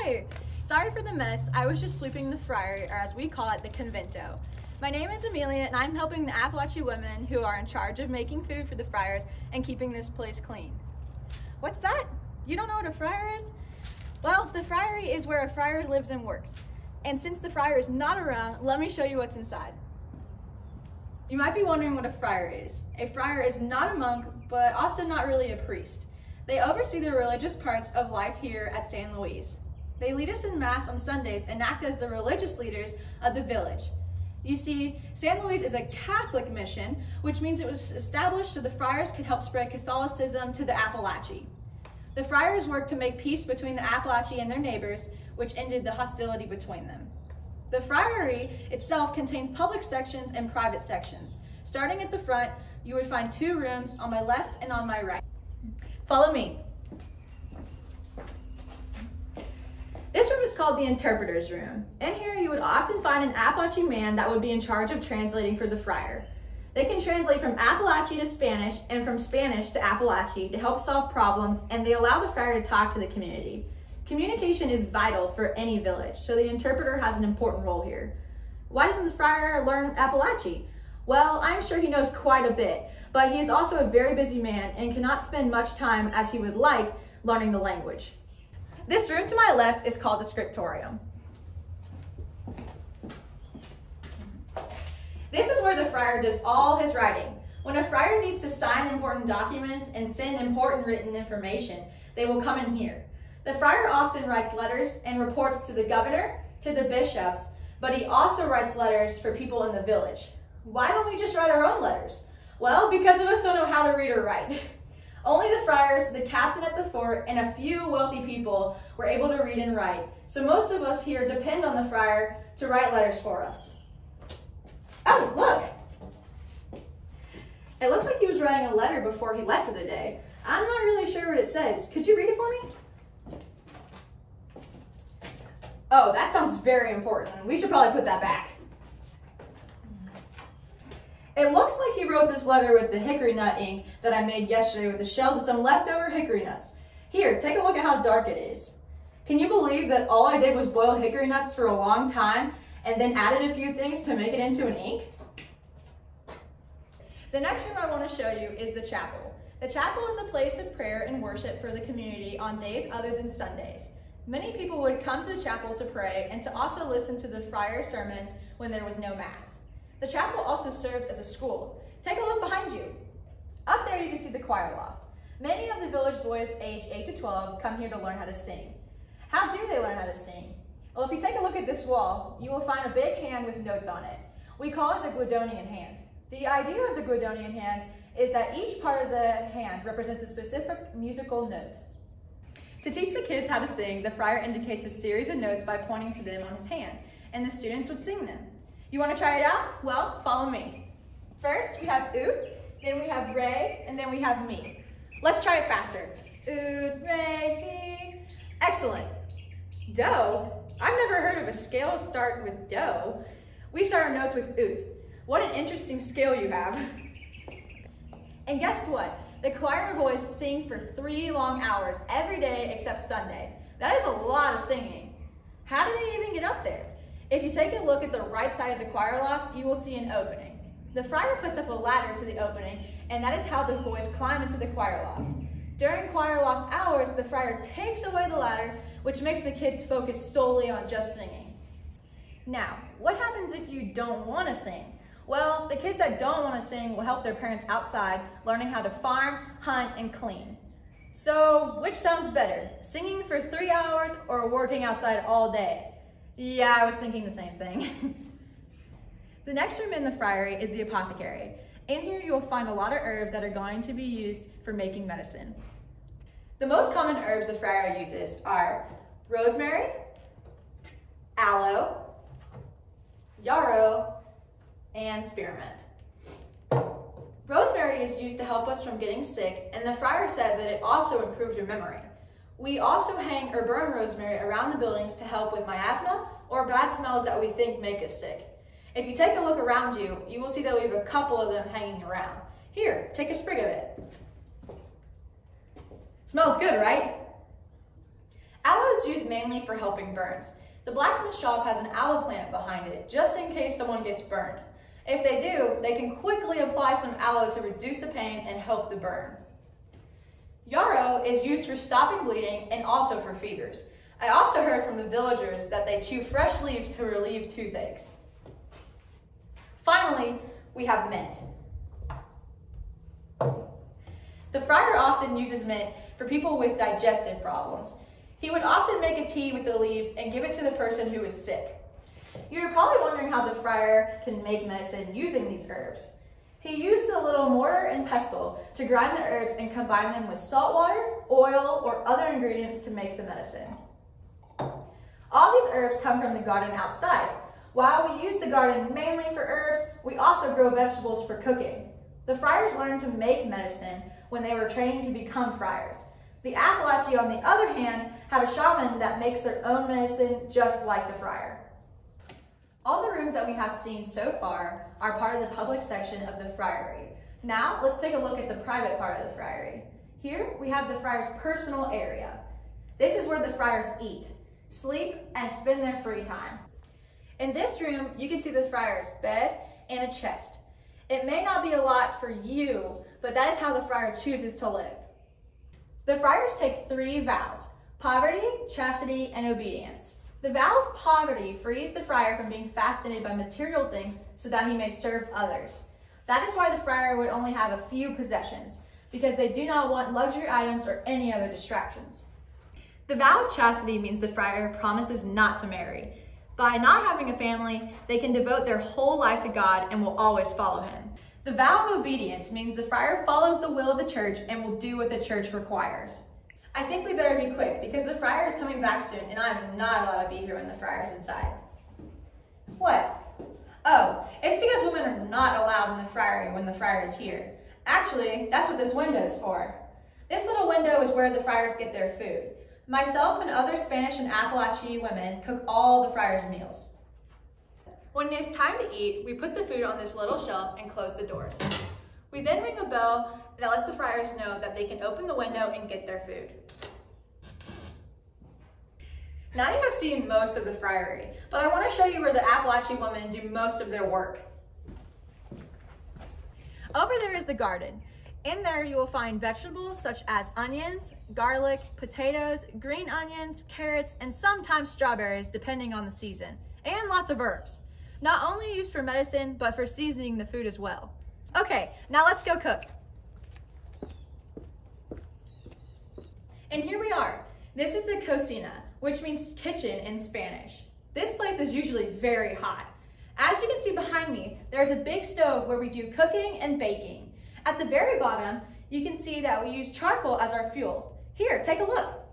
Hi! Sorry for the mess. I was just sweeping the friary, or as we call it, the convento. My name is Amelia, and I'm helping the Apalache women who are in charge of making food for the friars and keeping this place clean. What's that? You don't know what a friar is? Well, the friary is where a friar lives and works. And since the friar is not around, let me show you what's inside. You might be wondering what a friar is. A friar is not a monk, but also not really a priest. They oversee the religious parts of life here at San Luis. They lead us in Mass on Sundays and act as the religious leaders of the village. You see, San Luis is a Catholic mission, which means it was established so the friars could help spread Catholicism to the Apalachees. The friars worked to make peace between the Apalachees and their neighbors, which ended the hostility between them. The friary itself contains public sections and private sections. Starting at the front, you would find 2 rooms on my left and on my right. Follow me. This room is called the interpreter's room. In here, you would often find an Apalache man that would be in charge of translating for the friar. They can translate from Apalache to Spanish and from Spanish to Apalache to help solve problems, and they allow the friar to talk to the community. Communication is vital for any village, so the interpreter has an important role here. Why doesn't the friar learn Apalache? Well, I'm sure he knows quite a bit, but he is also a very busy man and cannot spend much time as he would like learning the language. This room to my left is called the Scriptorium. This is where the friar does all his writing. When a friar needs to sign important documents and send important written information, they will come in here. The friar often writes letters and reports to the governor, to the bishops, but he also writes letters for people in the village. Why don't we just write our own letters? Well, because of us don't know how to read or write. Only the friars, the captain at the fort, and a few wealthy people were able to read and write. So most of us here depend on the friar to write letters for us. Oh, look! It looks like he was writing a letter before he left for the day. I'm not really sure what it says. Could you read it for me? Oh, that sounds very important. We should probably put that back. It looks like he wrote this letter with the Hickory Nut Ink that I made yesterday with the shells of some leftover hickory nuts. Here, take a look at how dark it is. Can you believe that all I did was boil hickory nuts for a long time and then added a few things to make it into an ink? The next room I want to show you is the chapel. The chapel is a place of prayer and worship for the community on days other than Sundays. Many people would come to the chapel to pray and to also listen to the friar sermons when there was no mass. The chapel also serves as a school. Take a look behind you. Up there you can see the choir loft. Many of the village boys aged 8 to 12 come here to learn how to sing. How do they learn how to sing? Well, if you take a look at this wall, you will find a big hand with notes on it. We call it the Guidonian hand. The idea of the Guidonian hand is that each part of the hand represents a specific musical note. To teach the kids how to sing, the friar indicates a series of notes by pointing to them on his hand, and the students would sing them. You want to try it out? Well, follow me. First, we have oot, then we have re, and then we have mi. Let's try it faster. Oot, re, mi. Excellent. Do? I've never heard of a scale start with do. We start our notes with oot. What an interesting scale you have. And guess what? The choir boys sing for 3 long hours every day except Sunday. That is a lot of singing. How do they even get up there? If you take a look at the right side of the choir loft, you will see an opening. The friar puts up a ladder to the opening, and that is how the boys climb into the choir loft. During choir loft hours, the friar takes away the ladder, which makes the kids focus solely on just singing. Now, what happens if you don't want to sing? Well, the kids that don't want to sing will help their parents outside, learning how to farm, hunt, and clean. So, which sounds better, singing for 3 hours or working outside all day? Yeah, I was thinking the same thing. The next room in the friary is the apothecary. In here you will find a lot of herbs that are going to be used for making medicine. The most common herbs the friar uses are rosemary, aloe, yarrow, and spearmint. Rosemary is used to help us from getting sick, and the friar said that it also improves your memory. We also hang or burn rosemary around the buildings to help with miasma or bad smells that we think make us sick. If you take a look around you, you will see that we have a couple of them hanging around. Here, take a sprig of it. Smells good, right? Aloe is used mainly for helping burns. The Blacksmith Shop has an aloe plant behind it, just in case someone gets burned. If they do, they can quickly apply some aloe to reduce the pain and help the burn. Yarrow is used for stopping bleeding and also for fevers. I also heard from the villagers that they chew fresh leaves to relieve toothaches. Finally, we have mint. The friar often uses mint for people with digestive problems. He would often make a tea with the leaves and give it to the person who is sick. You're probably wondering how the friar can make medicine using these herbs. He uses a little mortar and pestle to grind the herbs and combine them with salt water, oil, or other ingredients to make the medicine. All these herbs come from the garden outside. While we use the garden mainly for herbs, we also grow vegetables for cooking. The friars learned to make medicine when they were training to become friars. The Apalachees, on the other hand, have a shaman that makes their own medicine just like the friar. All the rooms that we have seen so far are part of the public section of the Friary. Now, let's take a look at the private part of the Friary. Here, we have the friar's personal area. This is where the friars eat, sleep, and spend their free time. In this room, you can see the friar's bed and a chest. It may not be a lot for you, but that is how the friar chooses to live. The friars take 3 vows: poverty, chastity, and obedience. The vow of poverty frees the friar from being fascinated by material things so that he may serve others. That is why the friar would only have a few possessions, because they do not want luxury items or any other distractions. The vow of chastity means the friar promises not to marry. By not having a family, they can devote their whole life to God and will always follow him. The vow of obedience means the friar follows the will of the church and will do what the church requires. I think we better be quick because the friar is coming back soon and I'm not allowed to be here when the friar is inside. What? Oh, it's because women are not allowed in the friary when the friar is here. Actually, that's what this window is for. This little window is where the friars get their food. Myself and other Spanish and Apalachees women cook all the friars' meals. When it's time to eat, we put the food on this little shelf and close the doors. We then ring a bell that lets the friars know that they can open the window and get their food. Now you have seen most of the friary, but I want to show you where the Apalachees women do most of their work. Over there is the garden. In there you will find vegetables such as onions, garlic, potatoes, green onions, carrots, and sometimes strawberries depending on the season, and lots of herbs. Not only used for medicine, but for seasoning the food as well. Okay, now let's go cook. And here we are. This is the Cocina, which means kitchen in Spanish. This place is usually very hot. As you can see behind me, there's a big stove where we do cooking and baking. At the very bottom, you can see that we use charcoal as our fuel. Here, take a look.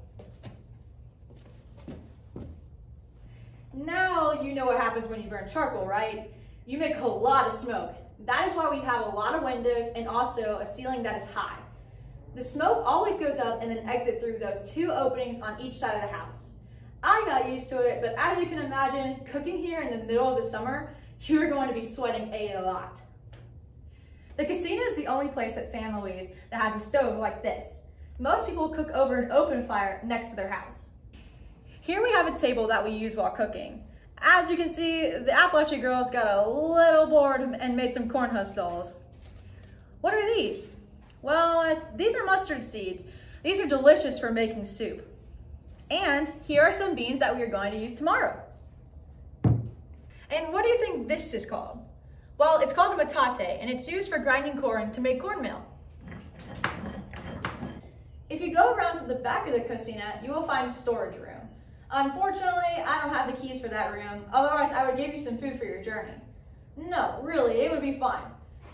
Now you know what happens when you burn charcoal, right? You make a lot of smoke. That is why we have a lot of windows and also a ceiling that is high. The smoke always goes up and then exits through those 2 openings on each side of the house. I got used to it, but as you can imagine, cooking here in the middle of the summer, you're going to be sweating a lot. The Cocina is the only place at San Luis that has a stove like this. Most people cook over an open fire next to their house. Here we have a table that we use while cooking. As you can see, the Apalachees girls got a little bored and made some corn husk dolls. What are these? Well, these are mustard seeds. These are delicious for making soup. And here are some beans that we are going to use tomorrow. And what do you think this is called? Well, it's called a metate, and it's used for grinding corn to make cornmeal. If you go around to the back of the Cocina, you will find a storage room. Unfortunately, I don't have the keys for that room, otherwise I would give you some food for your journey. No, really, it would be fine.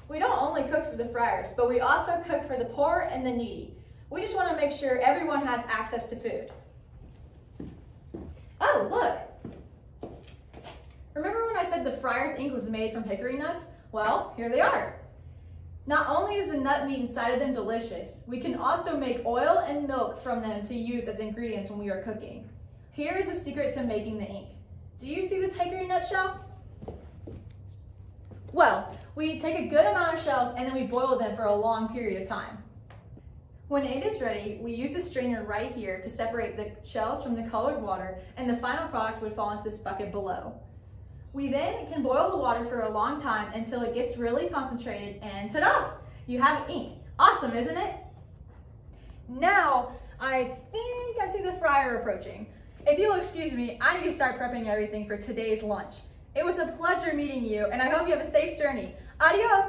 We don't only cook for the friars, but we also cook for the poor and the needy. We just want to make sure everyone has access to food. Oh, look! Remember when I said the friar's ink was made from hickory nuts? Well, here they are. Not only is the nut meat inside of them delicious, we can also make oil and milk from them to use as ingredients when we are cooking. Here is the secret to making the ink. Do you see this hickory nut shell? Well, we take a good amount of shells and then we boil them for a long period of time. When it is ready, we use the strainer right here to separate the shells from the colored water, and the final product would fall into this bucket below. We then can boil the water for a long time until it gets really concentrated, and ta-da! You have ink. Awesome, isn't it? Now, I think I see the friar approaching. If you'll excuse me, I need to start prepping everything for today's lunch. It was a pleasure meeting you, and I hope you have a safe journey. Adios!